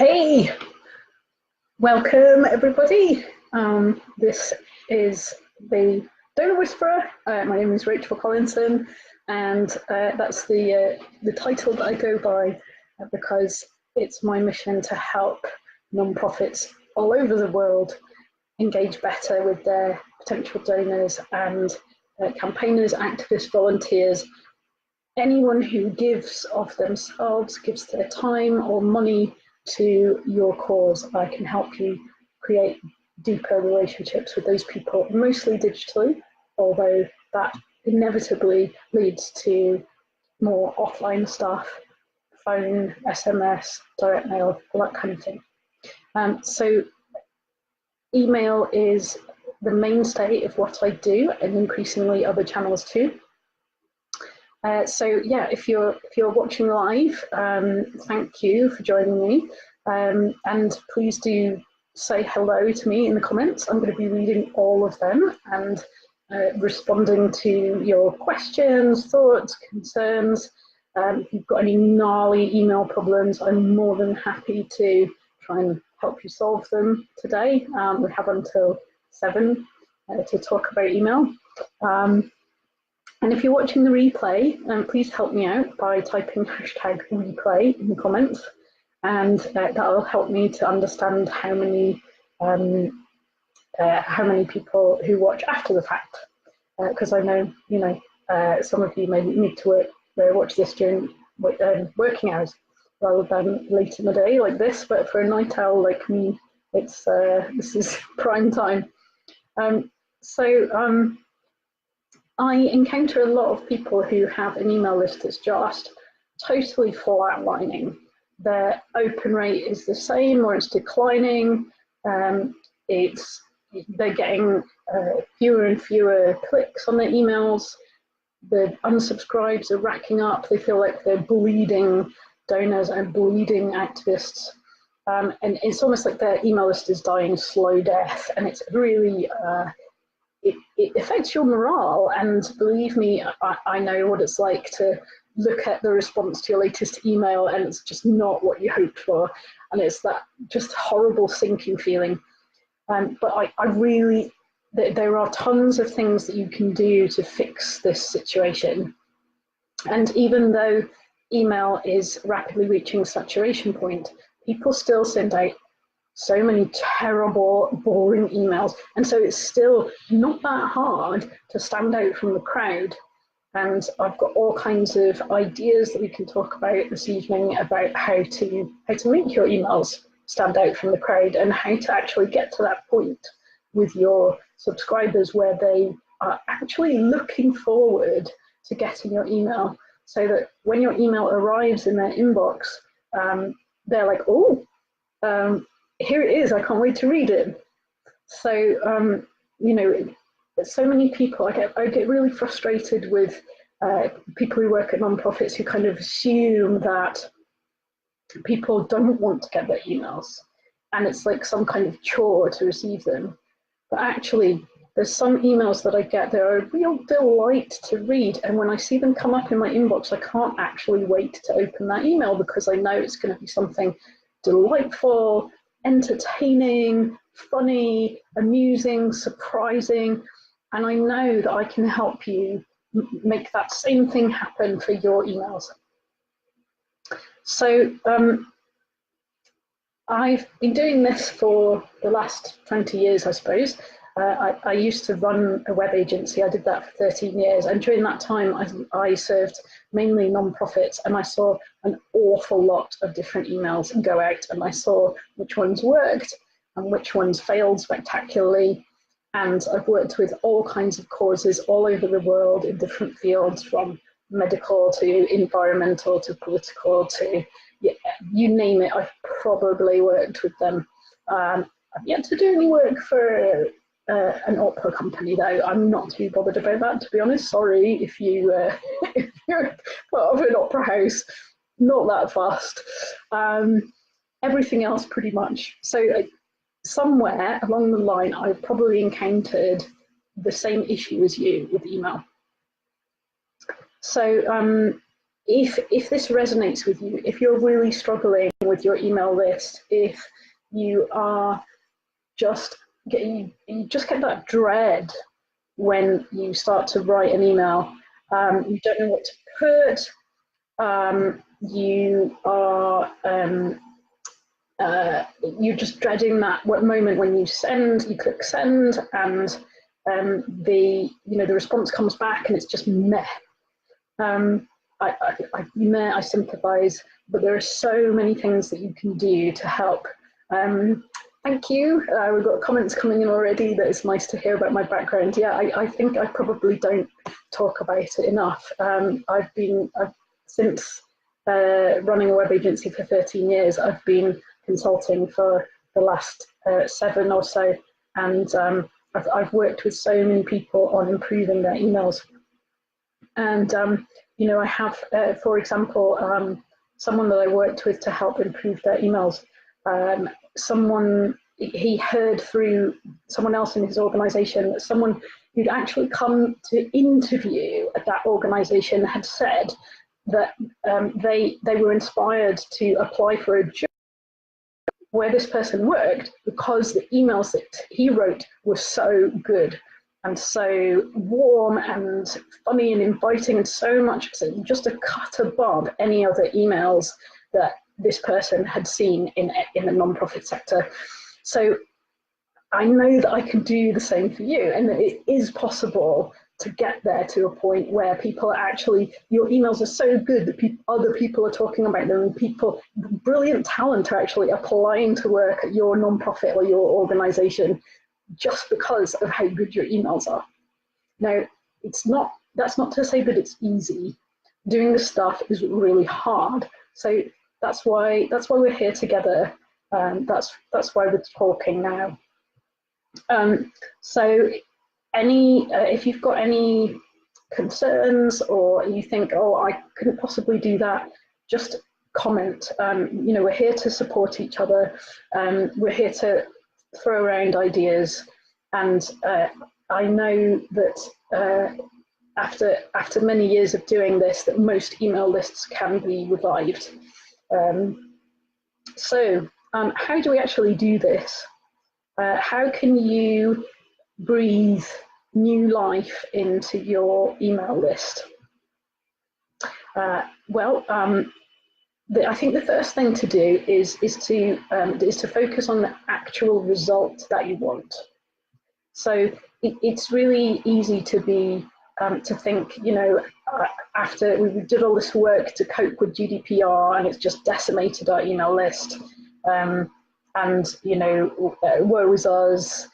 Hey, welcome everybody. This is the Donor Whisperer. My name is Rachel Collinson, and that's the title that I go by because it's my mission to help nonprofits all over the world engage better with their potential donors and campaigners, activists, volunteers, anyone who gives of themselves, gives their time or money to your cause. I can help you create deeper relationships with those people, mostly digitally, although that inevitably leads to more offline stuff, phone, SMS, direct mail, all that kind of thing. So email is the mainstay of what I do, and increasingly other channels too. So yeah, if you're watching live, thank you for joining me, and please do say hello to me in the comments. I'm going to be reading all of them and responding to your questions, thoughts, concerns. If you've got any gnarly email problems, I'm more than happy to try and help you solve them today. We have until 7 to talk about email. And if you're watching the replay, please help me out by typing #replay in the comments, and that'll help me to understand how many people who watch after the fact. Because I know, some of you may need to watch this during working hours rather than late in the day like this. But for a night owl like me, this is prime time. I encounter a lot of people who have an email list that's just totally flatlining. Their open rate is the same or it's declining. They're getting fewer and fewer clicks on their emails. The unsubscribes are racking up. They feel like they're bleeding donors and bleeding activists. And it's almost like their email list is dying slow death. And it's really, it affects your morale, and believe me, I know what it's like to look at the response to your latest email and it's just not what you hoped for, and it's that just horrible sinking feeling. But I really, there are tons of things that you can do to fix this situation, and even though email is rapidly reaching saturation point, people still send out so many terrible, boring emails. And so it's still not that hard to stand out from the crowd. And I've got all kinds of ideas that we can talk about this evening about how to make your emails stand out from the crowd and how to actually get to that point with your subscribers where they are actually looking forward to getting your email, so that when your email arrives in their inbox, they're like, oh, here it is, I can't wait to read it. So, so many people, I get really frustrated with people who work at nonprofits who kind of assume that people don't want to get their emails, and it's like some kind of chore to receive them. But actually, there's some emails that I get that are a real delight to read, and when I see them come up in my inbox, I can't actually wait to open that email because I know it's going to be something delightful, entertaining, funny, amusing, surprising, and I know that I can help you make that same thing happen for your emails. So I've been doing this for the last 20 years, I suppose. I used to run a web agency. I did that for 13 years. And during that time, I served mainly nonprofits, and I saw an awful lot of different emails go out, and I saw which ones worked and which ones failed spectacularly. And I've worked with all kinds of causes all over the world in different fields, from medical to environmental to political to, yeah, you name it, I've probably worked with them. I've yet to do any work for an opera company, though. I'm not too bothered about that, to be honest. Sorry if you're part of an opera house, not that fast. Everything else pretty much. So somewhere along the line, I've probably encountered the same issue as you with email. So if this resonates with you, if you're really struggling with your email list, if you are you just get that dread when you start to write an email. You don't know what to put. You're just dreading that moment when you click send, and the response comes back and it's just meh. I sympathise, but there are so many things that you can do to help. Thank you. We've got comments coming in already that it's nice to hear about my background. Yeah, I think I probably don't talk about it enough. Since running a web agency for 13 years, I've been consulting for the last 7 or so, and I've worked with so many people on improving their emails. And I have, for example, someone that I worked with to help improve their emails. He heard through someone else in his organisation that someone who'd actually come to interview at that organisation had said that they were inspired to apply for a job where this person worked because the emails that he wrote were so good and so warm and funny and inviting, and so much, just a cut above any other emails that this person had seen in the non-profit sector. So I know that I can do the same for you, and that it is possible to get there to a point where people are actually, your emails are so good that other people are talking about them, and brilliant talent are actually applying to work at your non-profit or your organisation just because of how good your emails are. Now, that's not to say that it's easy. Doing this stuff is really hard. So that's why we're here together. That's why we're talking now. So if you've got any concerns, or you think, oh, I couldn't possibly do that, just comment. We're here to support each other. We're here to throw around ideas, and I know that after many years of doing this, that most email lists can be revived. How do we actually do this? How can you breathe new life into your email list? I think the first thing to do is to focus on the actual result that you want. So it's really easy to think, after we did all this work to cope with GDPR and it's just decimated our email list, woe is us.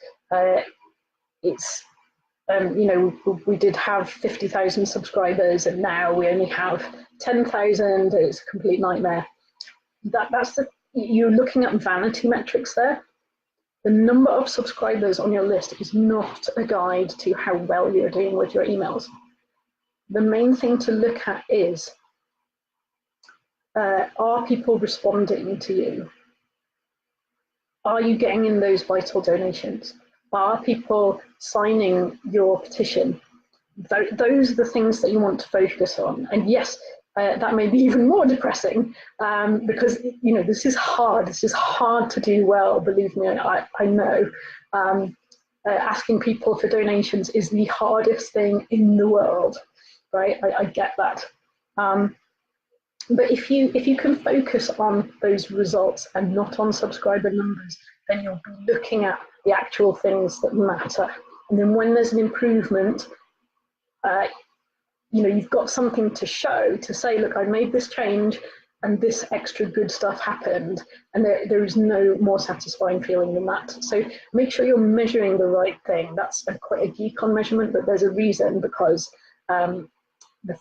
We did have 50,000 subscribers, and now we only have 10,000. It's a complete nightmare. You're looking at vanity metrics there. The number of subscribers on your list is not a guide to how well you're doing with your emails. The main thing to look at is, are people responding to you? Are you getting in those vital donations? Are people signing your petition? Those are the things that you want to focus on. And yes, that may be even more depressing, because this is hard. This is hard to do well. Believe me, I know. Asking people for donations is the hardest thing in the world, right? I get that. But if you can focus on those results and not on subscriber numbers, then you'll be looking at the actual things that matter. And then when there's an improvement, you've got something to show, to say, look, I made this change and this extra good stuff happened, and there is no more satisfying feeling than that. So make sure you're measuring the right thing. That's quite a geek on measurement, but there's a reason, because the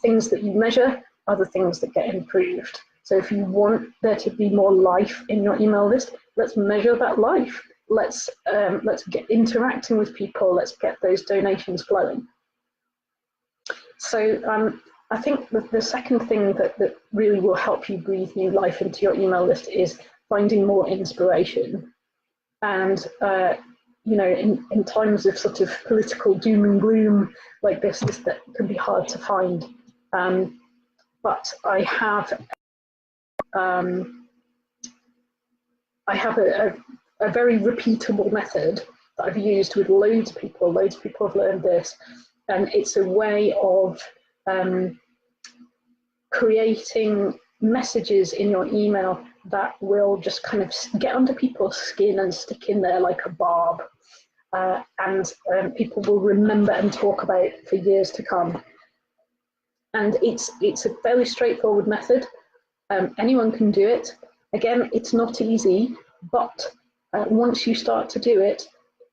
things that you measure are the things that get improved. So if you want there to be more life in your email list, let's measure that life. Let's get interacting with people. Let's get those donations flowing. So I think the second thing that really will help you breathe new life into your email list is finding more inspiration. And in times of sort of political doom and gloom like this, that can be hard to find. But I have I have a very repeatable method that I've used with loads of people. Loads of people have learned this, and it's a way of creating messages in your email that will just kind of get under people's skin and stick in there like a barb, and people will remember and talk about it for years to come. And it's a fairly straightforward method. Anyone can do it. Again, it's not easy, but once you start to do it,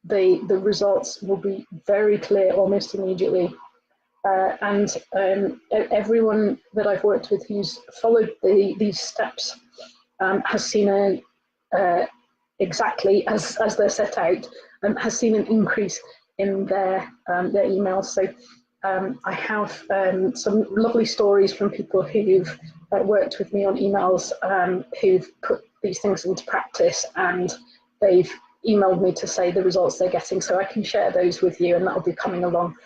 the results will be very clear almost immediately. And everyone that I've worked with who's followed these steps has seen exactly as they're set out, has seen an increase in their emails. So I have some lovely stories from people who've worked with me on emails, who've put these things into practice, and they've emailed me to say the results they're getting. So I can share those with you, and that'll be coming along.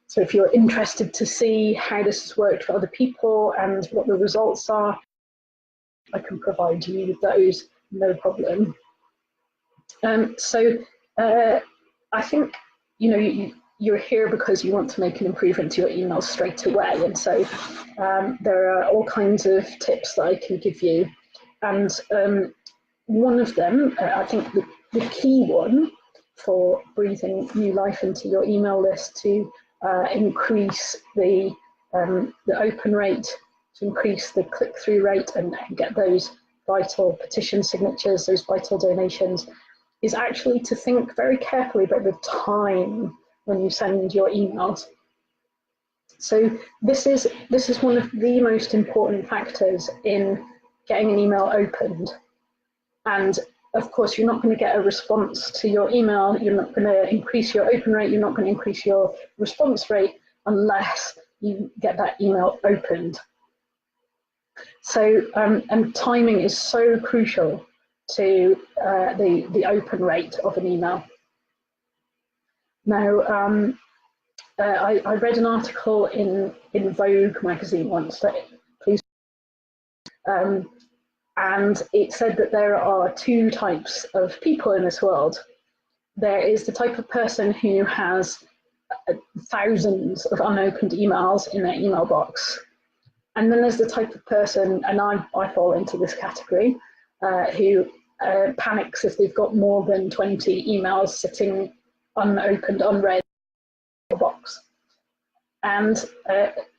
So if you're interested to see how this has worked for other people and what the results are, I can provide you with those, no problem. So I think, you know, you're here because you want to make an improvement to your emails straight away. And so there are all kinds of tips that I can give you. And one of them, I think the key one for breathing new life into your email list to increase the open rate, to increase the click-through rate and get those vital petition signatures, those vital donations, is actually to think very carefully about the time when you send your emails. So this is one of the most important factors in getting an email opened. And of course, you're not going to get a response to your email, you're not going to increase your open rate, you're not going to increase your response rate unless you get that email opened. So, and timing is so crucial to the open rate of an email. Now, I read an article in Vogue magazine once, please, and it said that there are two types of people in this world. There is the type of person who has thousands of unopened emails in their email box. And then there's the type of person, and I fall into this category, who panics if they've got more than 20 emails sitting unopened, unread in the box. And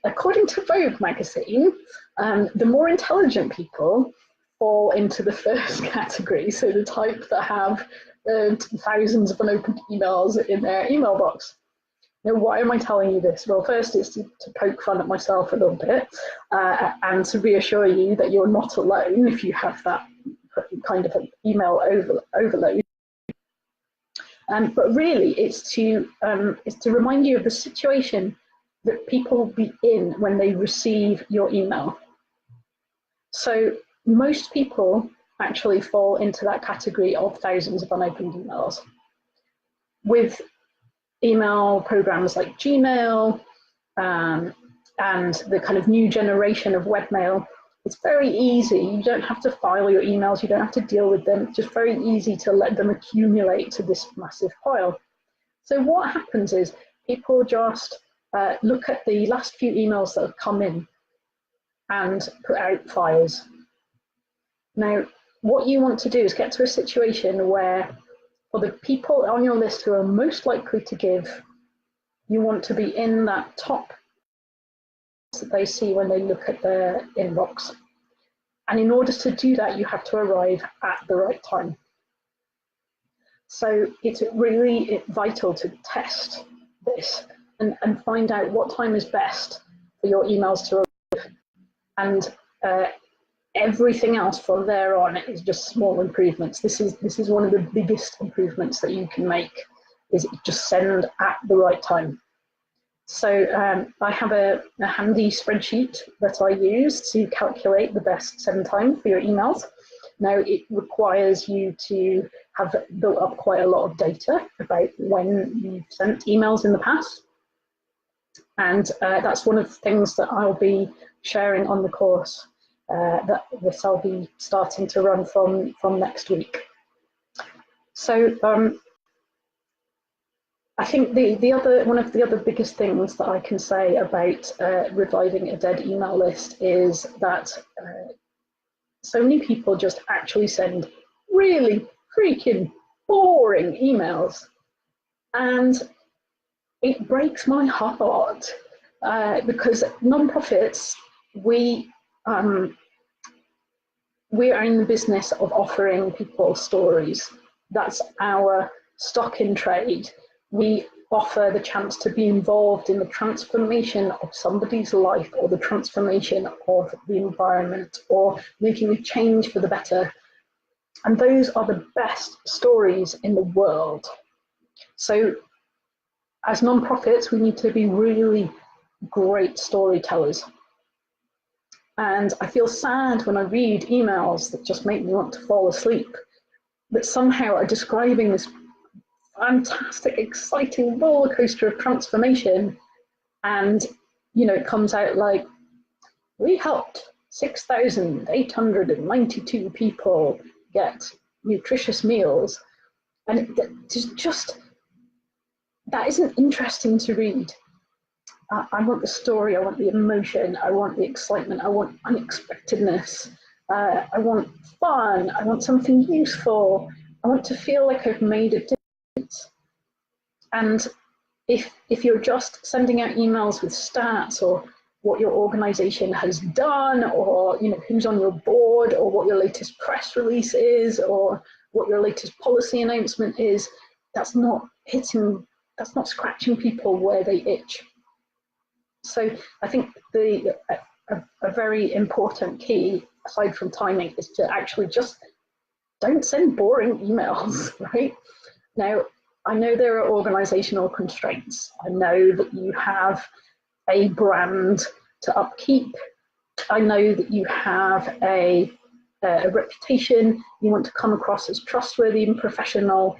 according to Vogue magazine, the more intelligent people fall into the first category, so the type that have thousands of unopened emails in their email box. Now, why am I telling you this? Well, first it's to poke fun at myself a little bit, and to reassure you that you're not alone if you have that kind of an email overload. But really, it's to remind you of the situation that people will be in when they receive your email. So most people actually fall into that category of thousands of unopened emails. With email programs like Gmail and the kind of new generation of webmail, it's very easy. You don't have to file your emails, you don't have to deal with them. It's just very easy to let them accumulate to this massive pile. So what happens is people just look at the last few emails that have come in and put out fires. Now, what you want to do is get to a situation where, for the people on your list who are most likely to give, you want to be in that top that they see when they look at their inbox. And in order to do that, you have to arrive at the right time. So it's really vital to test this and find out what time is best for your emails to arrive. And everything else from there on is just small improvements. This is one of the biggest improvements that you can make, is just send at the right time. So I have a handy spreadsheet that I use to calculate the best send time for your emails. Now, it requires you to have built up quite a lot of data about when you've sent emails in the past. And that's one of the things that I'll be sharing on the course. this I'll be starting to run from next week. So I think one of the other biggest things that I can say about reviving a dead email list is that so many people just actually send really freaking boring emails, and it breaks my heart because nonprofits, we are in the business of offering people stories. That's our stock in trade. We offer the chance to be involved in the transformation of somebody's life, or the transformation of the environment, or making a change for the better. And those are the best stories in the world. So as nonprofits, we need to be really great storytellers. And I feel sad when I read emails that just make me want to fall asleep, that somehow are describing this fantastic, exciting roller coaster of transformation. And, you know, it comes out like, we helped 6,892 people get nutritious meals. And that isn't interesting to read. I want the story, I want the emotion, I want the excitement, I want unexpectedness, I want fun, I want something useful, I want to feel like I've made a difference. And if you're just sending out emails with stats, or what your organization has done, or who's on your board, or what your latest press release is, or what your latest policy announcement is, that's not scratching people where they itch. So I think a very important key, aside from timing, is to actually just don't send boring emails, right? Now, I know there are organizational constraints. I know that you have a brand to upkeep. I know that you have a reputation. You want to come across as trustworthy and professional.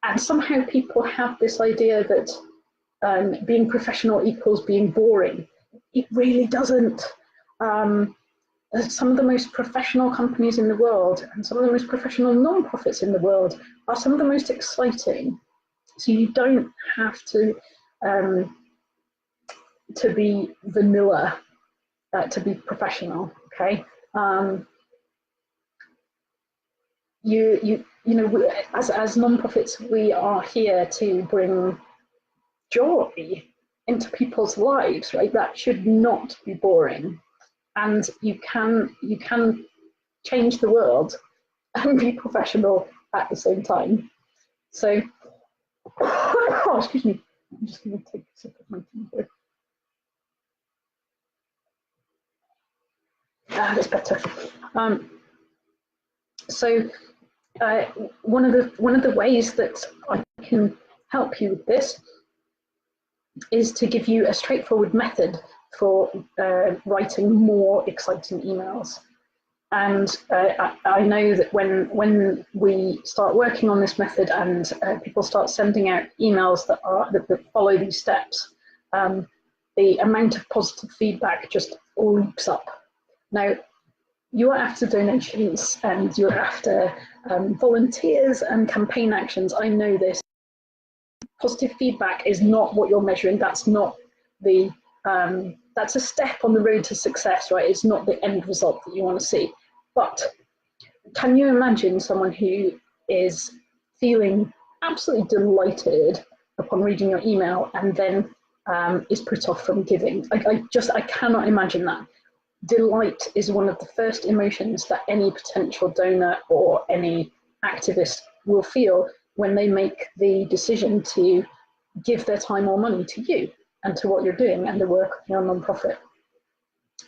And somehow people have this idea that being professional equals being boring. It really doesn't. Some of the most professional companies in the world, and some of the most professional non-profits in the world, are some of the most exciting. So you don't have to be vanilla to be professional. Okay. As non-profits, we are here to bring joy into people's lives, right? That should not be boring. And you can change the world and be professional at the same time. So, oh, excuse me, I'm just going to take a sip of my tea here. That's better. One of the ways that I can help you with this is to give you a straightforward method for writing more exciting emails. And I know that when we start working on this method and people start sending out emails that follow these steps, the amount of positive feedback just leaps up. Now, you are after donations and you're after volunteers and campaign actions. I know this. Positive feedback is not what you're measuring. That's not the, that's a step on the road to success, right? It's not the end result that you want to see. But can you imagine someone who is feeling absolutely delighted upon reading your email and then is put off from giving? I cannot imagine that. Delight is one of the first emotions that any potential donor or any activist will feel when they make the decision to give their time or money to you and to what you're doing and the work of your nonprofit.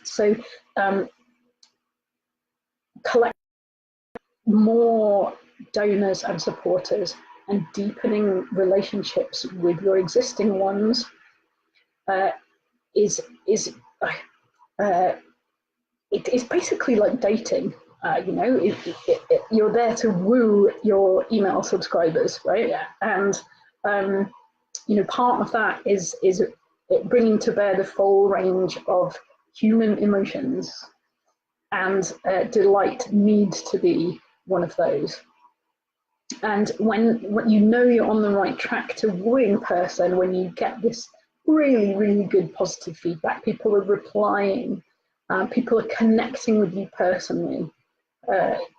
So collect more donors and supporters and deepening relationships with your existing ones is basically like dating. You're there to woo your email subscribers, right? And part of that is bringing to bear the full range of human emotions. and delight needs to be one of those. And when you know you're on the right track to wooing person, when you get this really, really good positive feedback, people are replying, people are connecting with you personally.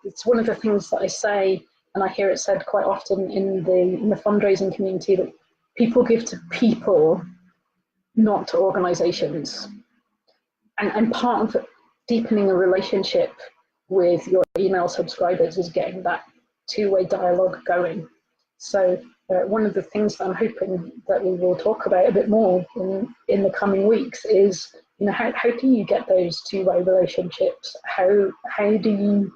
It's one of the things that I say, and I hear it said quite often in the fundraising community, that people give to people, not to organizations. And part of deepening a relationship with your email subscribers is getting that two-way dialogue going. So one of the things that I'm hoping that we will talk about a bit more in the coming weeks is, you know, how do you get those two-way relationships? How do you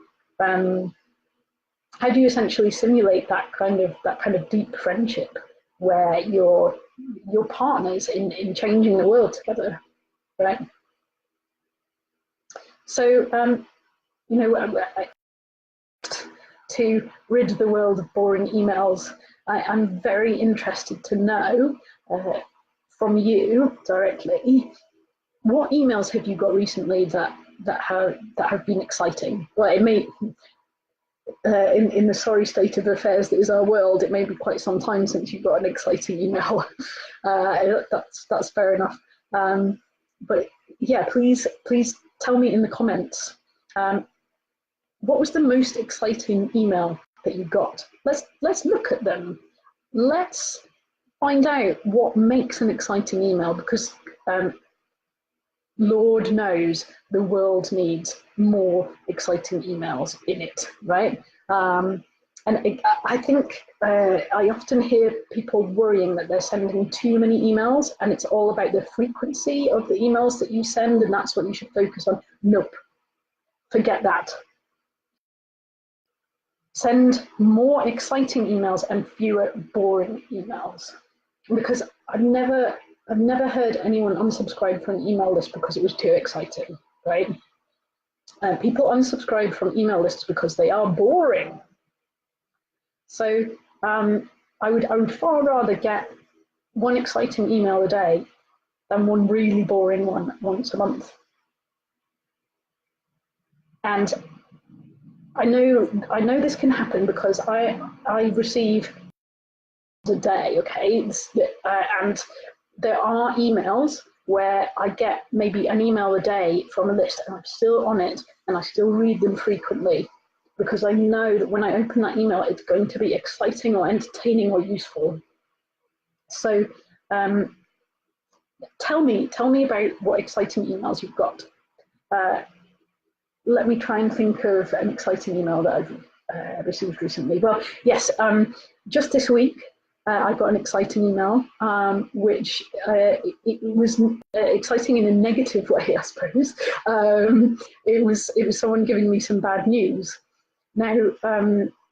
essentially simulate that kind of deep friendship where you're partners in changing the world together, right? So you know, to rid the world of boring emails, I'm very interested to know from you directly, what emails have you got recently that have been exciting? Well, it may in the sorry state of affairs that is our world, it may be quite some time since you got an exciting email. That's fair enough. But yeah, please tell me in the comments. What was the most exciting email that you got? Let's look at them. Let's find out what makes an exciting email, because Lord knows the world needs more exciting emails in it, right? And I think I often hear people worrying that they're sending too many emails, and it's all about the frequency of the emails that you send, and that's what you should focus on. Nope, forget that. Send more exciting emails and fewer boring emails, because I've never heard anyone unsubscribe from an email list because it was too exciting, right? People unsubscribe from email lists because they are boring. So I would far rather get one exciting email a day than one really boring one once a month. And I know this can happen because I receive a day, okay, and there are emails where I get maybe an email a day from a list, and I'm still on it, and I still read them frequently, because I know that when I open that email, it's going to be exciting or entertaining or useful. So tell me about what exciting emails you've got. Let me try and think of an exciting email that I've received recently. Well, yes, just this week, I got an exciting email, which it was exciting in a negative way, I suppose. It was someone giving me some bad news. Now,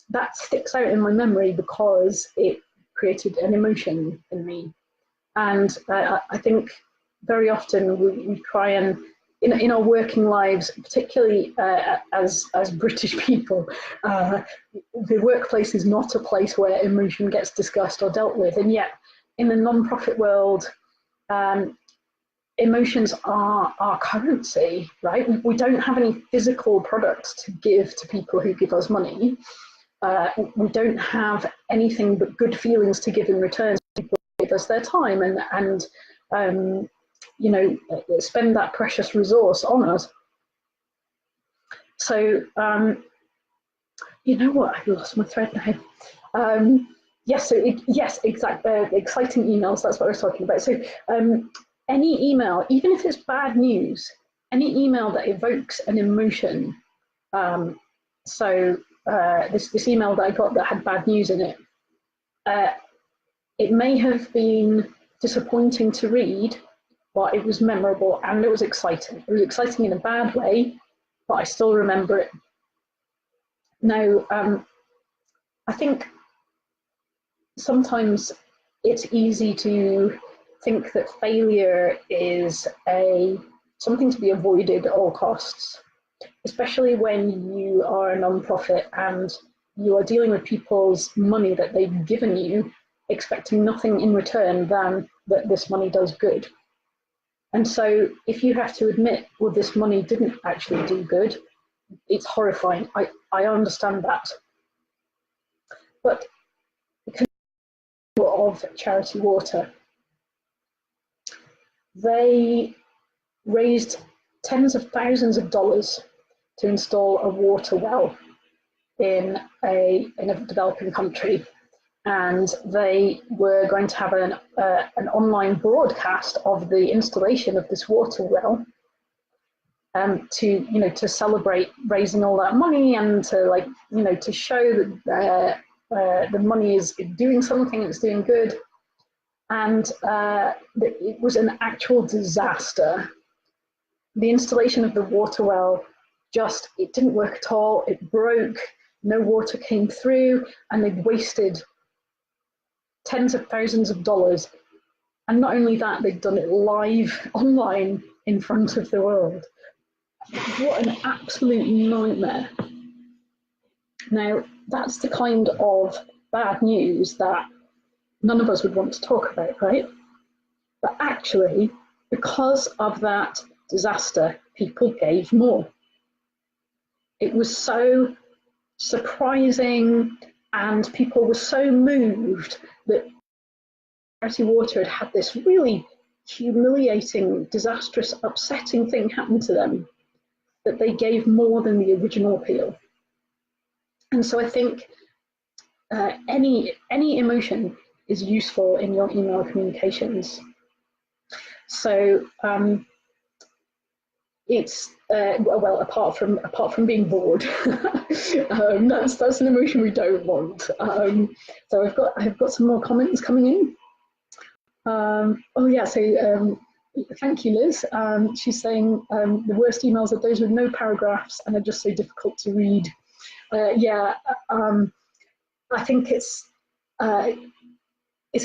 that sticks out in my memory because it created an emotion in me. And I think very often we try and, in our working lives, particularly as British people, the workplace is not a place where emotion gets discussed or dealt with. And yet, in the non-profit world, emotions are our currency, right? We don't have any physical products to give to people who give us money. We don't have anything but good feelings to give in return. People give us their time and you know, spend that precious resource on us. So, you know what? I've lost my thread now. Yes, exactly. Exciting emails. That's what I was talking about. So, any email, even if it's bad news, any email that evokes an emotion. This email that I got that had bad news in it, it may have been disappointing to read, but it was memorable and it was exciting. It was exciting in a bad way, but I still remember it. Now, I think sometimes it's easy to think that failure is something to be avoided at all costs, especially when you are a non-profit and you are dealing with people's money that they've given you, expecting nothing in return than that this money does good. And so if you have to admit, well, this money didn't actually do good, it's horrifying. I understand that. But of Charity Water, they raised tens of thousands of dollars to install a water well in a developing country, and they were going to have an online broadcast of the installation of this water well, to celebrate raising all that money, and to show that the money is doing something, it's doing good. And it was an actual disaster. The installation of the water well it didn't work at all. It broke, no water came through, and they'd wasted tens of thousands of dollars. And not only that, they'd done it live online in front of the world. What an absolute nightmare. Now, that's the kind of bad news that none of us would want to talk about, right? But actually, because of that disaster, people gave more. It was so surprising, and people were so moved that Charity Water had this really humiliating, disastrous, upsetting thing happen to them, that they gave more than the original appeal. And so I think any emotion is useful in your email communications. So it's well, apart from being bored, that's an emotion we don't want. So I've got some more comments coming in. Oh yeah, so thank you, Liz. She's saying the worst emails are those with no paragraphs and are just so difficult to read. Yeah, I think it's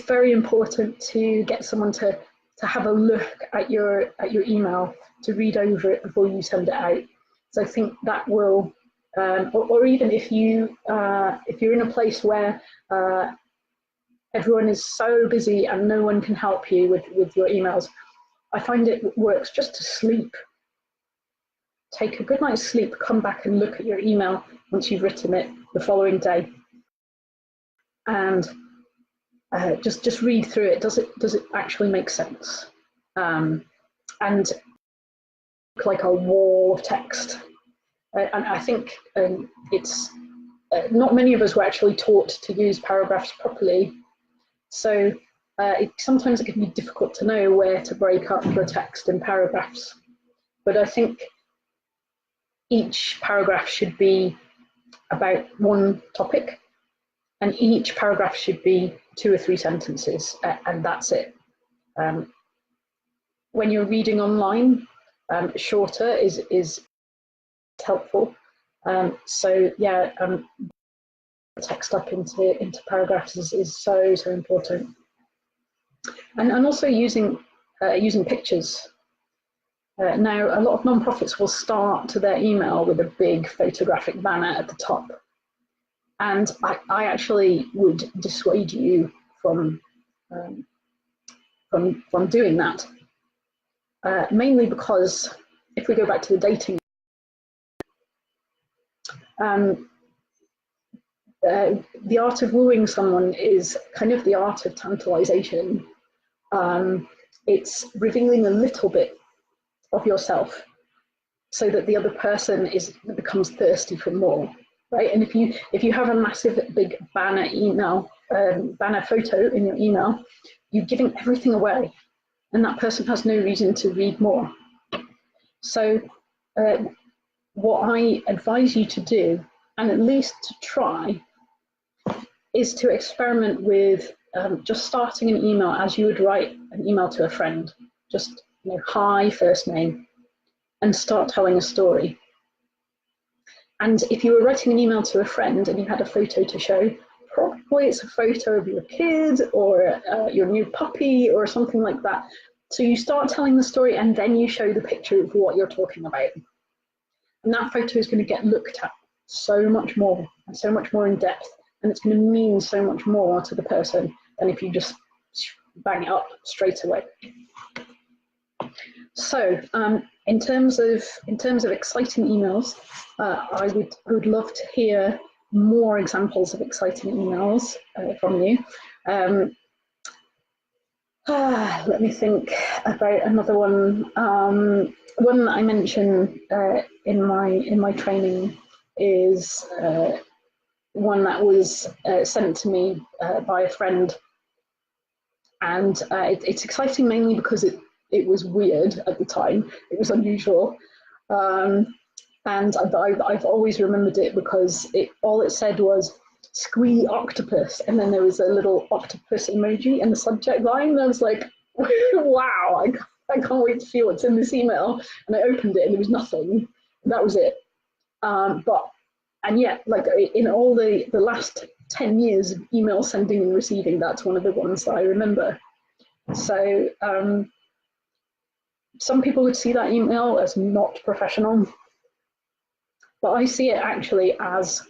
very important to get someone to have a look at your email, to read over it before you send it out. So I think that will, or even if you're in a place where everyone is so busy and no one can help you with your emails, I find it works just to sleep. Take a good night's sleep, come back and look at your email once you've written it the following day, and just read through it. Does it actually make sense? And like a wall of text. And I think it's not many of us were actually taught to use paragraphs properly. So sometimes it can be difficult to know where to break up the text in paragraphs. But I think each paragraph should be about one topic, and each paragraph should be 2 or 3 sentences, and that's it. When you're reading online, shorter is helpful. So yeah, text up into paragraphs is so important, and also using pictures. Now, a lot of nonprofits will start their email with a big photographic banner at the top, and I actually would dissuade you from doing that, mainly because if we go back to the dating, the art of wooing someone is kind of the art of tantalization. It's revealing a little bit of yourself so that the other person becomes thirsty for more, right? And if you have a massive big banner photo in your email, you're giving everything away, and that person has no reason to read more. So what I advise you to do, and at least to try, is to experiment with just starting an email as you would write an email to a friend. Just, hi, first name, and start telling a story. And if you were writing an email to a friend and you had a photo to show, probably it's a photo of your kid or your new puppy or something like that. So you start telling the story and then you show the picture of what you're talking about. And that photo is going to get looked at so much more and so much more in depth, and it's going to mean so much more to the person than if you just bang it up straight away. So in terms of exciting emails, I would love to hear more examples of exciting emails from you. Let me think about another one. One that I mentioned in my training is one that was sent to me by a friend, and it's exciting mainly because it was weird at the time. It was unusual, and I've always remembered it because all it said was "squee octopus," and then there was a little octopus emoji in the subject line. And I was like, "Wow, I can't wait to see what's in this email." And I opened it, and there was nothing. That was it. And yet, like in all the last 10 years of email sending and receiving, that's one of the ones that I remember. So some people would see that email as not professional, but I see it actually as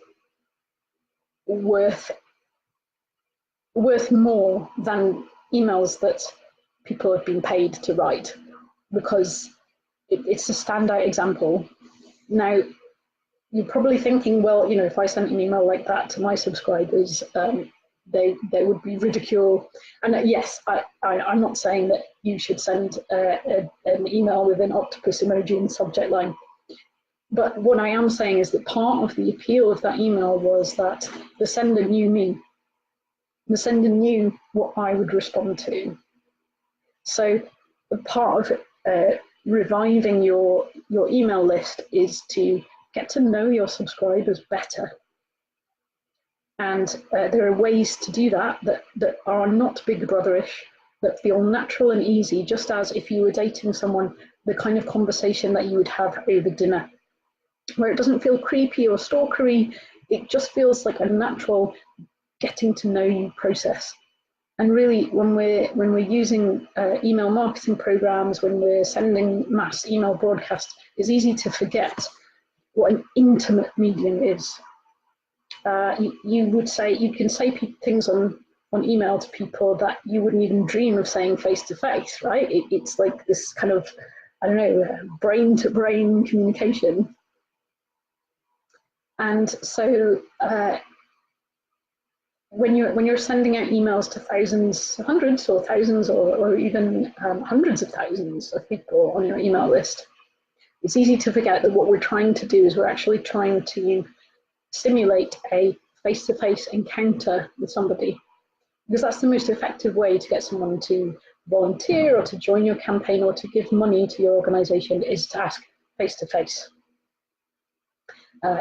worth more than emails that people have been paid to write, because it's a standout example. Now, you're probably thinking, well, you know, if I sent an email like that to my subscribers, they would be ridicule. And yes, I'm not saying that you should send an email with an octopus emoji in the subject line. But what I am saying is that part of the appeal of that email was that the sender knew me. The sender knew what I would respond to. So part of reviving your email list is to get to know your subscribers better. And there are ways to do that are not Big Brotherish, that feel natural and easy, just as if you were dating someone, the kind of conversation that you would have over dinner, where it doesn't feel creepy or stalkery. It just feels like a natural getting to know you process. And really, when we're using email marketing programs, when we're sending mass email broadcasts, it's easy to forget what an intimate medium is. You can say things on email to people that you wouldn't even dream of saying face to face, right? It's like this kind of, I don't know, brain to brain communication. And so when you're sending out emails to thousands, hundreds or thousands, or even hundreds of thousands of people on your email list, it's easy to forget that what we're trying to do is we're actually trying to simulate a face-to-face encounter with somebody, because that's the most effective way to get someone to volunteer or to join your campaign or to give money to your organization, is to ask face-to-face.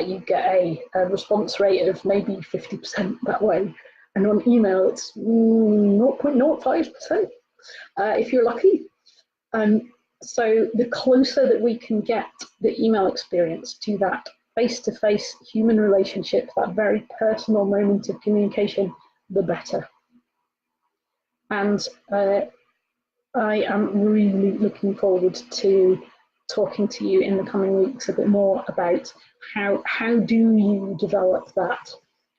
You get a response rate of maybe 50% that way, and on email it's 0.05% if you're lucky. So the closer that we can get the email experience to that face-to-face human relationship, that very personal moment of communication, the better. And I am really looking forward to talking to you in the coming weeks a bit more about how do you develop that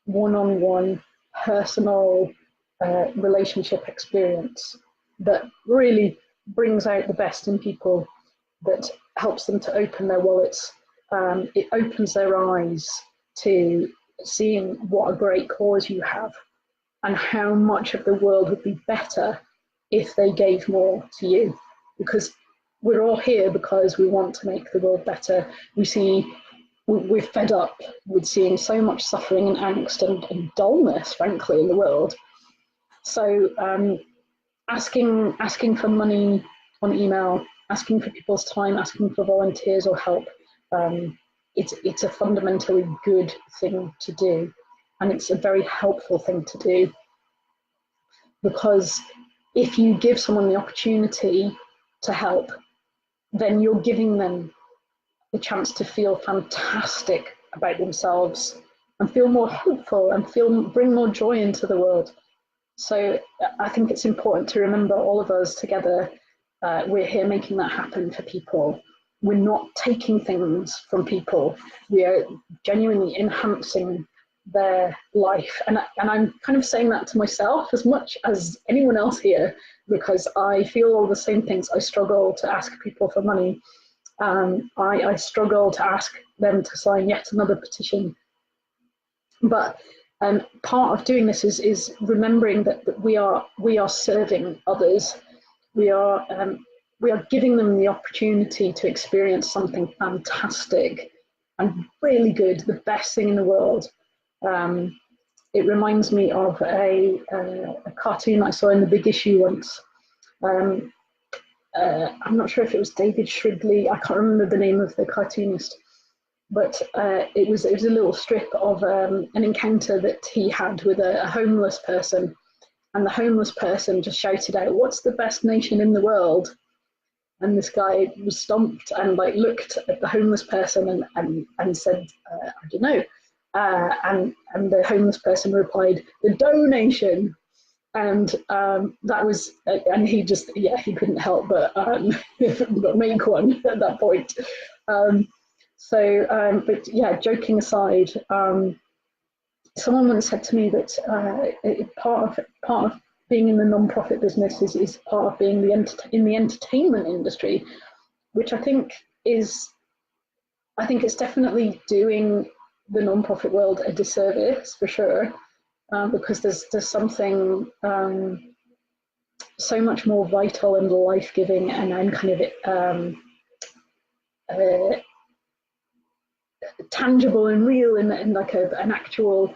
one-on-one personal relationship experience that really brings out the best in people, that helps them to open their wallets. It opens their eyes to seeing what a great cause you have and how much of the world would be better if they gave more to you. Because we're all here because we want to make the world better. We're fed up with seeing so much suffering and angst and dullness, frankly, in the world. So asking for money on email, asking for people's time, asking for volunteers or help, it's a fundamentally good thing to do. And it's a very helpful thing to do, because if you give someone the opportunity to help, then you're giving them the chance to feel fantastic about themselves and feel more hopeful and bring more joy into the world. So I think it's important to remember, all of us together, we're here making that happen for people. We're not taking things from people. We are genuinely enhancing their life. And I'm kind of saying that to myself as much as anyone else here, because I feel all the same things. I struggle to ask people for money. I struggle to ask them to sign yet another petition. But part of doing this is remembering that we are serving others. We are giving them the opportunity to experience something fantastic and really good, the best thing in the world. It reminds me of a cartoon I saw in the Big Issue once. I'm not sure if it was David Shridley. I can't remember the name of the cartoonist, but it was a little strip of an encounter that he had with a homeless person, and the homeless person just shouted out, "What's the best nation in the world?" And this guy was stumped and like looked at the homeless person and said, "I don't know." And the homeless person replied, "The donation." And that was, and he just, yeah, he couldn't help but make one at that point. But yeah, joking aside, someone once said to me that part of being in the non-profit business is part of being in the entertainment industry, which I think it's definitely doing the non-profit world a disservice for sure, because there's something so much more vital and life-giving and kind of tangible and real in like an actual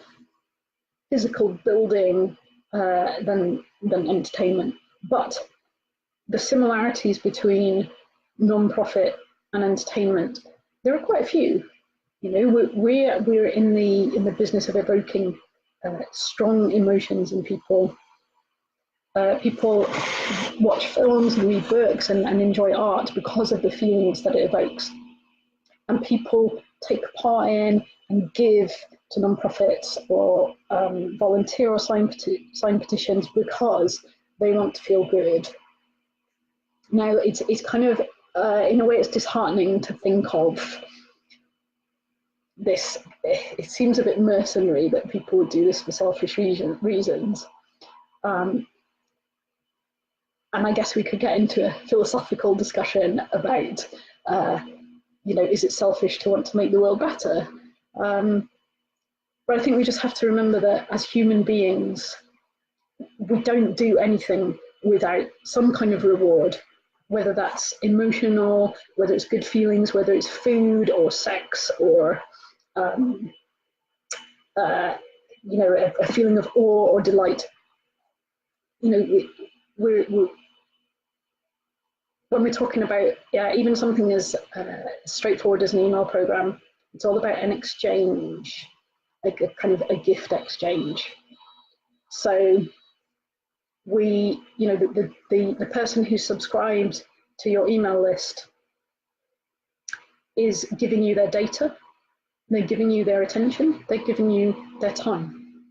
physical building than entertainment. But the similarities between non-profit and entertainment, there are quite a few. You know, we're in the business of evoking strong emotions in people. People watch films and read books and enjoy art because of the feelings that it evokes. And people take part in and give to nonprofits or volunteer or sign petitions because they want to feel good. Now, it's kind of, in a way, it's disheartening to think of this. It seems a bit mercenary that people would do this for selfish reasons. And I guess we could get into a philosophical discussion about, you know, is it selfish to want to make the world better? But I think we just have to remember that as human beings, we don't do anything without some kind of reward, whether that's emotional, whether it's good feelings, whether it's food or sex or, you know, a feeling of awe or delight. You know, when we're talking about even something as straightforward as an email program, it's all about an exchange, like a kind of a gift exchange. So you know, the person who subscribes to your email list is giving you their data, they're giving you their attention, they're giving you their time,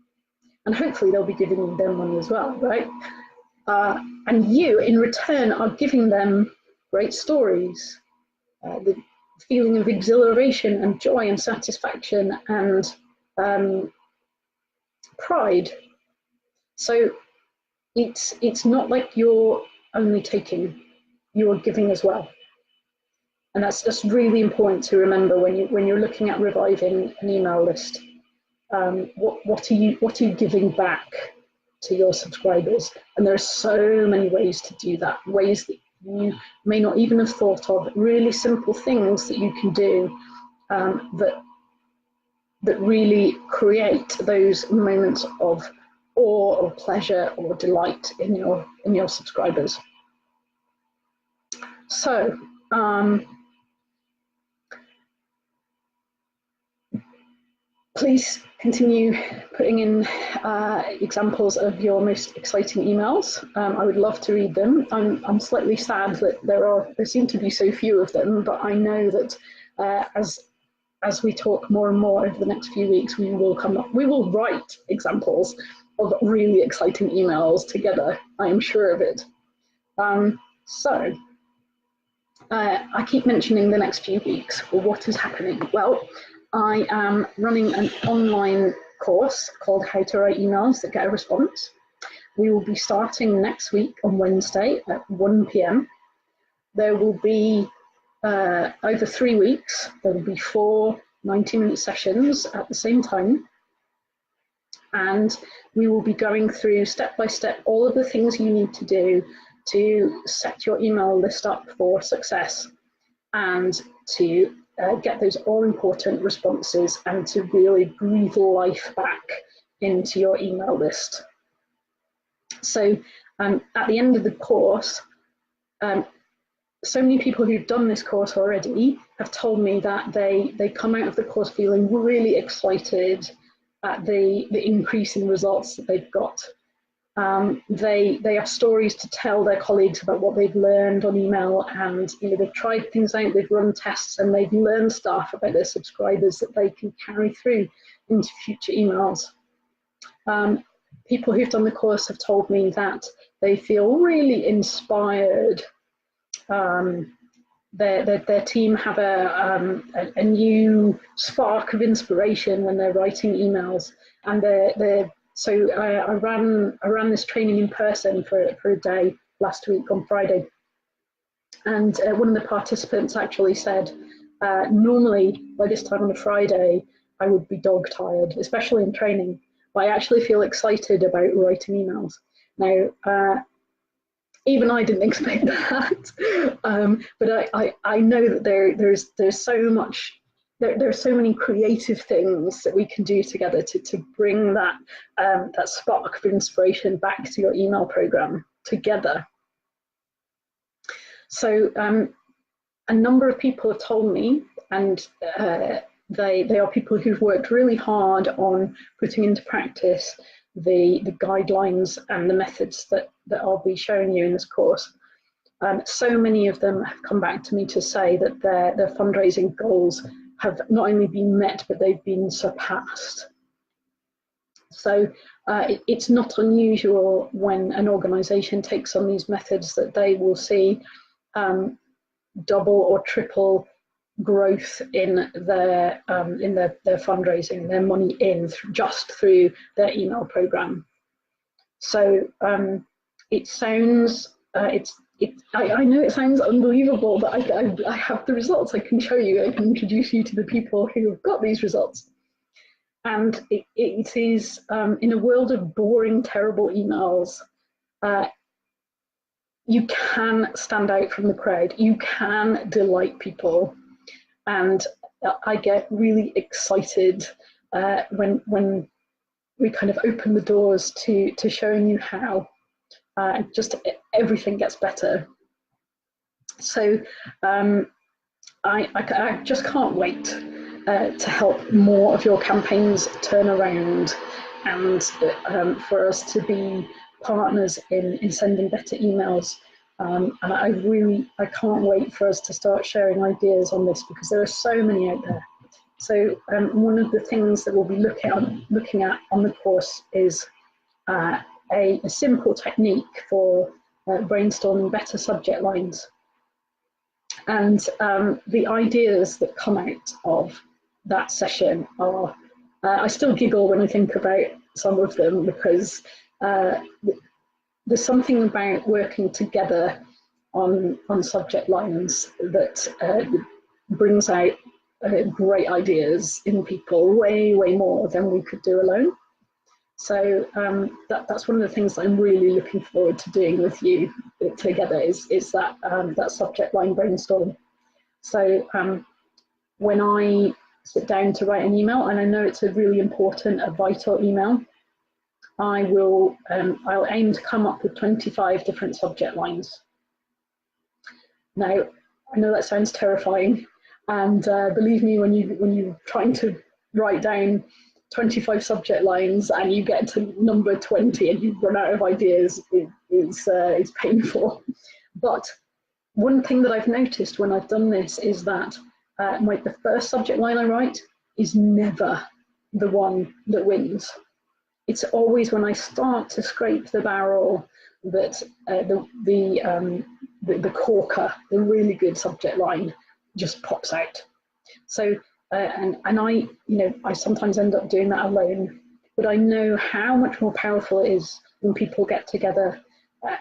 and hopefully they'll be giving you their money as well, right? And you, in return, are giving them great stories, the feeling of exhilaration and joy and satisfaction and pride. So it's not like you're only taking, you're giving as well. And that's just really important to remember when you're looking at reviving an email list. What are you giving back to your subscribers? And there are so many ways to do that, ways that you may not even have thought of, really simple things that you can do that really create those moments of awe or pleasure or delight in your subscribers. So please continue putting in examples of your most exciting emails. I would love to read them. I'm slightly sad that there seem to be so few of them, but I know that as we talk more and more over the next few weeks, we will write examples of really exciting emails together. I am sure of it. So I keep mentioning the next few weeks. Well, what is happening? Well, I am running an online course called How to Write Emails That Get a Response. We will be starting next week on Wednesday at 1 p.m. There will be, over 3 weeks, there will be 4 90-minute sessions at the same time. And we will be going through step by step all of the things you need to do to set your email list up for success and to get those all-important responses and to really breathe life back into your email list. So at the end of the course, so many people who've done this course already have told me that they come out of the course feeling really excited at the increase in results that they've got. They have stories to tell their colleagues about what they've learned on email, and they've tried things out, they've run tests, and they've learned stuff about their subscribers that they can carry through into future emails. People who've done the course have told me that they feel really inspired. Their team have a new spark of inspiration when they're writing emails, and so I ran this training in person for a day last week on Friday, and one of the participants actually said, normally by this time on a Friday I would be dog tired, especially in training, but I actually feel excited about writing emails now. Even I didn't expect that, but I know that there's so much. There are so many creative things that we can do together to bring that spark of inspiration back to your email program together. So a number of people have told me, and they are people who've worked really hard on putting into practice the guidelines and the methods that I'll be showing you in this course. So many of them have come back to me to say that their fundraising goals have not only been met, but they've been surpassed. So it's not unusual when an organisation takes on these methods that they will see double or triple growth in their fundraising, their money in just through their email program. So it sounds I know it sounds unbelievable, but I have the results. I can show you. I can introduce you to the people who have got these results. And it is in a world of boring, terrible emails, you can stand out from the crowd. You can delight people. And I get really excited when we kind of open the doors to showing you how. Just everything gets better. So I just can't wait to help more of your campaigns turn around, and for us to be partners in sending better emails. And I can't wait for us to start sharing ideas on this, because there are so many out there. So one of the things that we'll be looking at on the course is a simple technique for brainstorming better subject lines. And the ideas that come out of that session are, I still giggle when I think about some of them, because there's something about working together on subject lines that brings out great ideas in people, way more than we could do alone. So that's one of the things that I'm really looking forward to doing with you together is that subject line brainstorm. So when I sit down to write an email, and I know it's a really important, a vital email, I'll aim to come up with 25 different subject lines. Now, I know that sounds terrifying, and believe me, when you're trying to write down 25 subject lines and you get to number 20 and you run out of ideas, it's painful. But one thing that I've noticed when I've done this is that the first subject line I write is never the one that wins. It's always when I start to scrape the barrel that the corker, the really good subject line, just pops out. So and I sometimes end up doing that alone, but I know how much more powerful it is when people get together,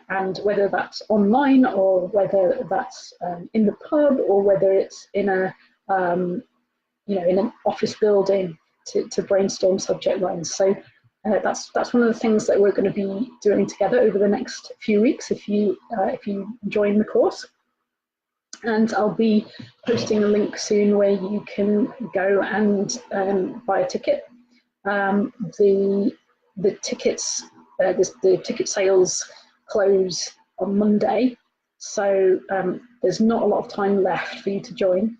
and whether that's online or whether that's in the pub or whether it's in a in an office building to brainstorm subject lines. So that's one of the things that we're going to be doing together over the next few weeks if you join the course. And I'll be posting a link soon where you can go and buy a ticket. The tickets, the ticket sales close on Monday, so there's not a lot of time left for you to join.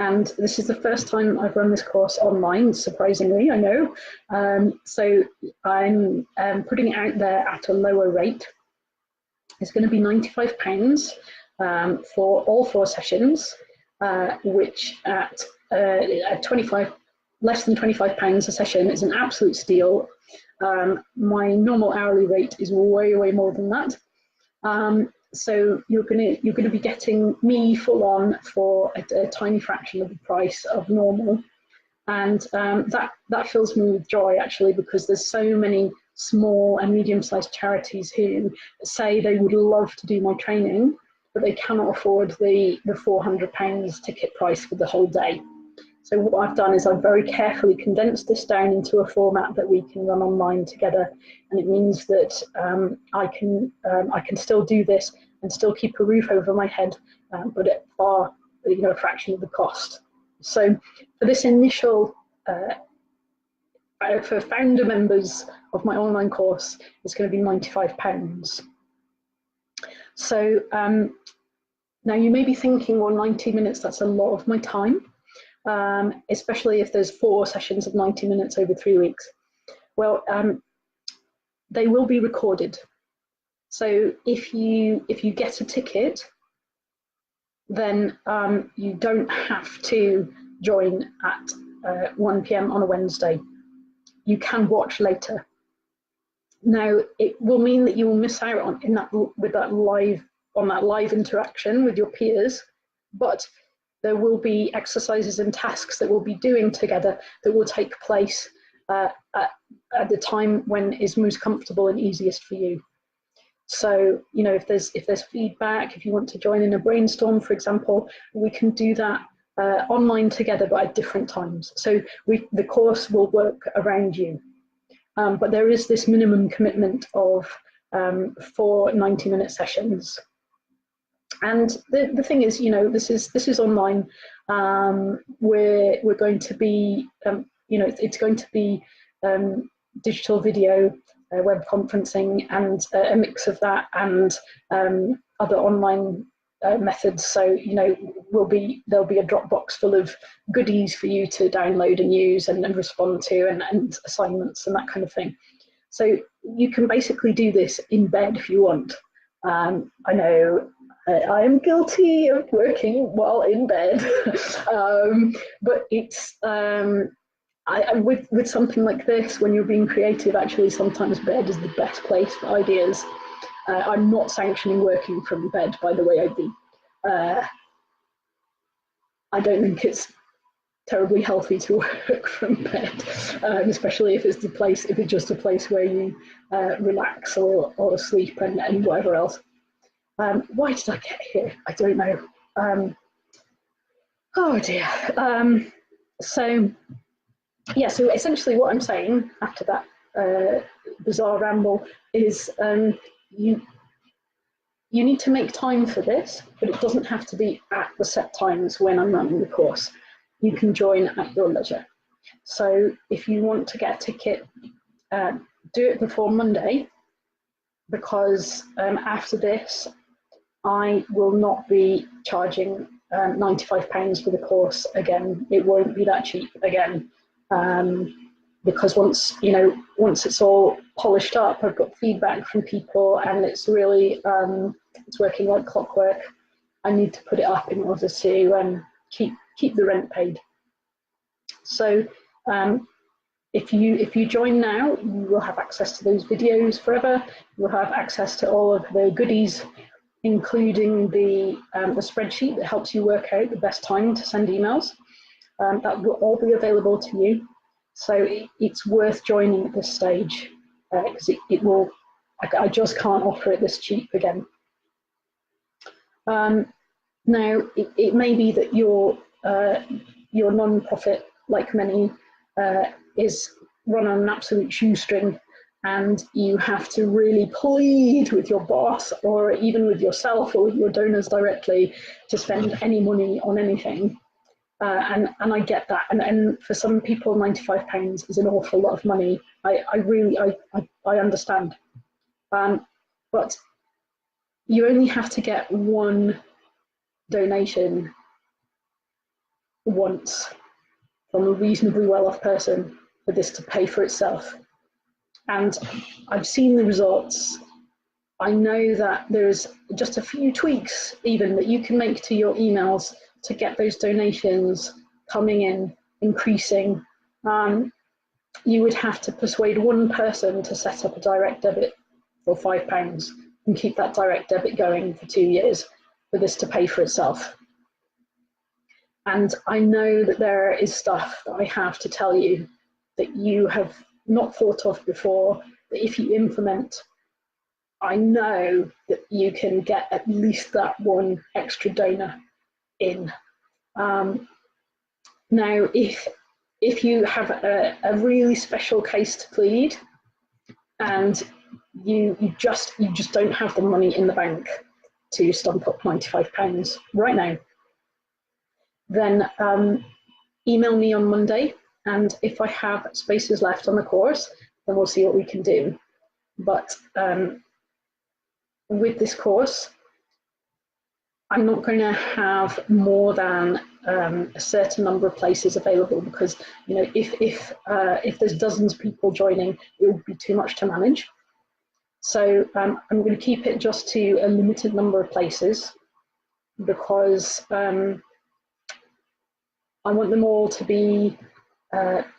And this is the first time I've run this course online, surprisingly, I know. So I'm putting it out there at a lower rate. It's going to be £95 for all 4 sessions, which at less than £25 a session is an absolute steal. My normal hourly rate is way more than that. So you're gonna be getting me full on for a tiny fraction of the price of normal, and that fills me with joy, actually, because there's so many small and medium-sized charities who say they would love to do my training, but they cannot afford the £400 ticket price for the whole day. So what I've done is I've very carefully condensed this down into a format that we can run online together, and it means that I can still do this and still keep a roof over my head, but at far a fraction of the cost. So for this initial, for founder members of my online course, it's going to be £95. So now you may be thinking, well, 90 minutes, that's a lot of my time. Especially if there's 4 sessions of 90 minutes over 3 weeks. Well, they will be recorded. So if you get a ticket, then you don't have to join at 1 p.m. on a Wednesday. You can watch later. Now, it will mean that you will miss out on that live interaction with your peers, but there will be exercises and tasks that we'll be doing together that will take place at the time when is most comfortable and easiest for you. So, if there's feedback, if you want to join in a brainstorm, for example, we can do that online together, but at different times. So the course will work around you. But there is this minimum commitment of 4 90-minute sessions. And the thing is, this is online. We're going to be, it's going to be digital video, web conferencing, and a mix of that and other online methods. So there'll be a Dropbox full of goodies for you to download and use and respond to, and assignments and that kind of thing. So you can basically do this in bed if you want. I know I am guilty of working while in bed, but it's with something like this, when you're being creative, actually sometimes bed is the best place for ideas. I'm not sanctioning working from bed, by the way. I don't think it's terribly healthy to work from bed, especially if it's just a place where you relax or sleep and whatever else. Why did I get here? I don't know. Oh dear. So essentially what I'm saying after that bizarre ramble is you need to make time for this, but it doesn't have to be at the set times when I'm running the course. You can join at your leisure. So if you want to get a ticket, do it before Monday, because after this, I will not be charging £95 for the course again. It won't be that cheap again, because once it's all polished up, I've got feedback from people, and it's really it's working like clockwork. I need to put it up in order to keep the rent paid. So if you join now, you will have access to those videos forever. You'll have access to all of the goodies, including the spreadsheet that helps you work out the best time to send emails. That will all be available to you. So it's worth joining at this stage, because it will, I just can't offer it this cheap again. Now, it may be that your non-profit, like many, is run on an absolute shoestring, and you have to really plead with your boss or even with yourself or with your donors directly to spend any money on anything. And I get that. And for some people, £95 is an awful lot of money. I really understand. But you only have to get one donation once from a reasonably well-off person for this to pay for itself. And I've seen the results. I know that there's just a few tweaks even that you can make to your emails to get those donations coming in, increasing. You would have to persuade one person to set up a direct debit for £5 and keep that direct debit going for 2 years for this to pay for itself. And I know that there is stuff that I have to tell you that you have not thought of before, that if you implement, I know that you can get at least that one extra donor in. Now, if you have a really special case to plead and you just don't have the money in the bank to stump up £95 right now, then email me on Monday, and if I have spaces left on the course, then we'll see what we can do. But with this course, I'm not going to have more than a certain number of places available, because if there's dozens of people joining, it would be too much to manage. So I'm going to keep it just to a limited number of places, because I want them all to be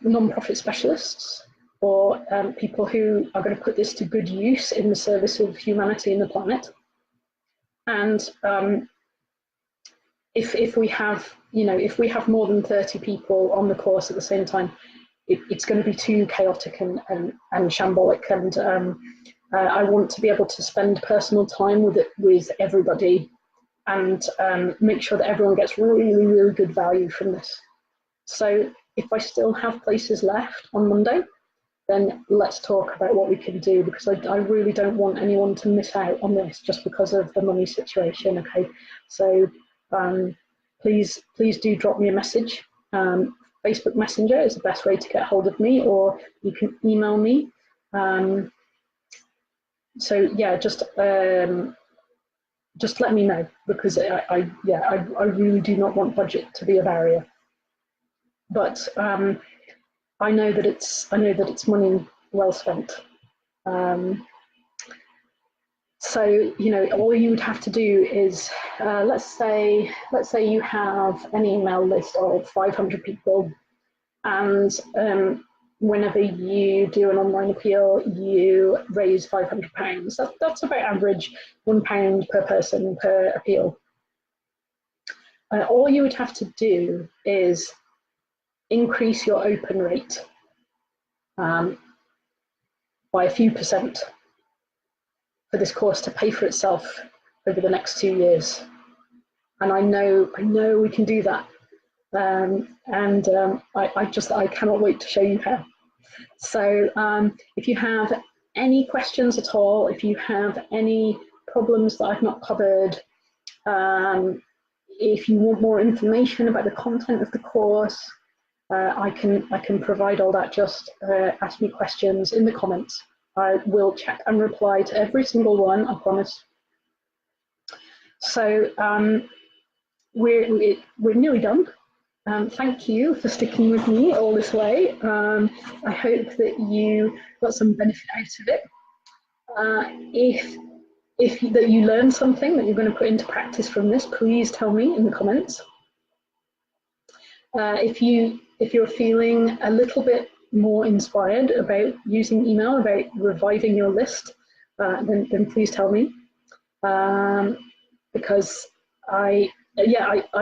non-profit specialists, or people who are going to put this to good use in the service of humanity and the planet. And if we have more than 30 people on the course at the same time, it's going to be too chaotic and shambolic. And I want to be able to spend personal time with everybody, and make sure that everyone gets really, really good value from this. So if I still have places left on Monday, then let's talk about what we can do, because I really don't want anyone to miss out on this just because of the money situation, okay? So please do drop me a message. Facebook Messenger is the best way to get hold of me, or you can email me. So yeah, just let me know, because I really do not want budget to be a barrier. But I know that it's money well spent. So all you would have to do is let's say you have an email list of 500 people, and whenever you do an online appeal, you raise £500. That's about average, £1 per person per appeal. All you would have to do is increase your open rate by a few percent for this course to pay for itself over the next 2 years. And I know we can do that. I cannot wait to show you how. So if you have any questions at all, if you have any problems that I've not covered, if you want more information about the content of the course, I can provide all that. Just ask me questions in the comments. I will check and reply to every single one, I promise. So we're nearly done. Thank you for sticking with me all this way. I hope that you got some benefit out of it. If that you learned something that you're going to put into practice from this, please tell me in the comments. If you're feeling a little bit more inspired about using email, about reviving your list, then please tell me, because I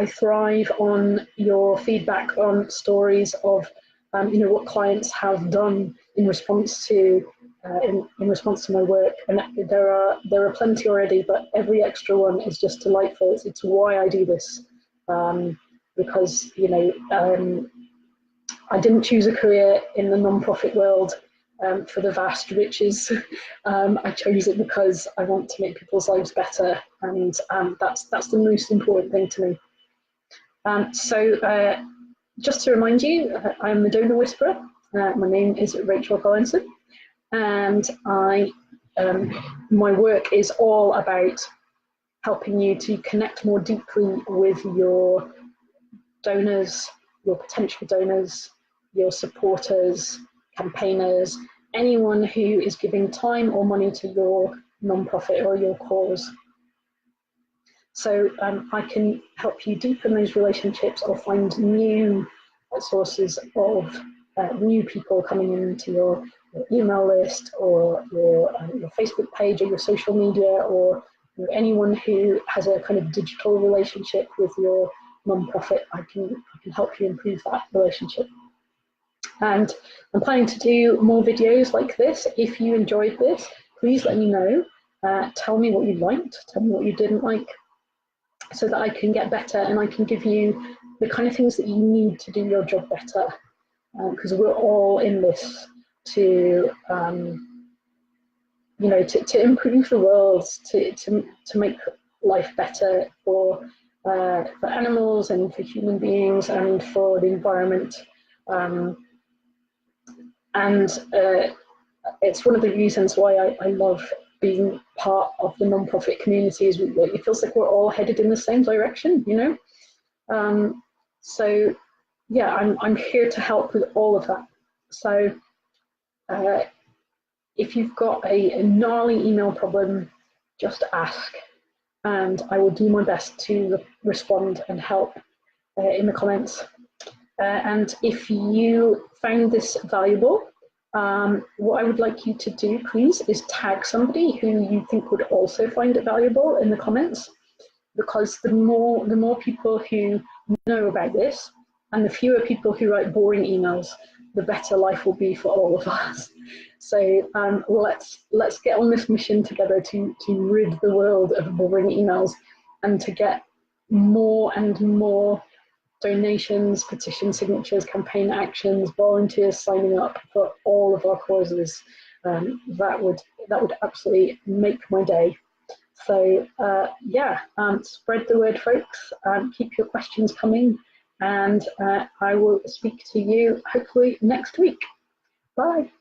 thrive on your feedback on stories of you know, what clients have done in response to in response to my work, and there are plenty already, but every extra one is just delightful. It's why I do this, because you know, I didn't choose a career in the non-profit world for the vast riches. I chose it because I want to make people's lives better, and that's the most important thing to me. So just to remind you, I'm the Donor Whisperer. My name is Rachel Collinson, and my work is all about helping you to connect more deeply with your donors, your potential donors, your supporters, campaigners, anyone who is giving time or money to your nonprofit or your cause. So I can help you deepen those relationships or find new sources of new people coming into your email list or your Facebook page or your social media, or you know, anyone who has a kind of digital relationship with your nonprofit. I can help you improve that relationship. And I'm planning to do more videos like this. If you enjoyed this, please let me know. Tell me what you liked, tell me what you didn't like, so that I can get better and I can give you the kind of things that you need to do your job better. Because we're all in this to, you know, to improve the world, to make life better for animals and for human beings and for the environment. It's one of the reasons why I love being part of the nonprofit community. Is it feels like we're all headed in the same direction, you know. So yeah, I'm here to help with all of that. So if you've got a gnarly email problem, just ask, and I will do my best to respond and help in the comments. And if you found this valuable, what I would like you to do, please, is tag somebody who you think would also find it valuable in the comments, because the more people who know about this, and the fewer people who write boring emails, the better life will be for all of us. So let's get on this mission together to rid the world of boring emails, and to get more and more donations, petition signatures, campaign actions, volunteers signing up for all of our causes. That would absolutely make my day. So yeah, spread the word, folks. Keep your questions coming, and I will speak to you hopefully next week. Bye.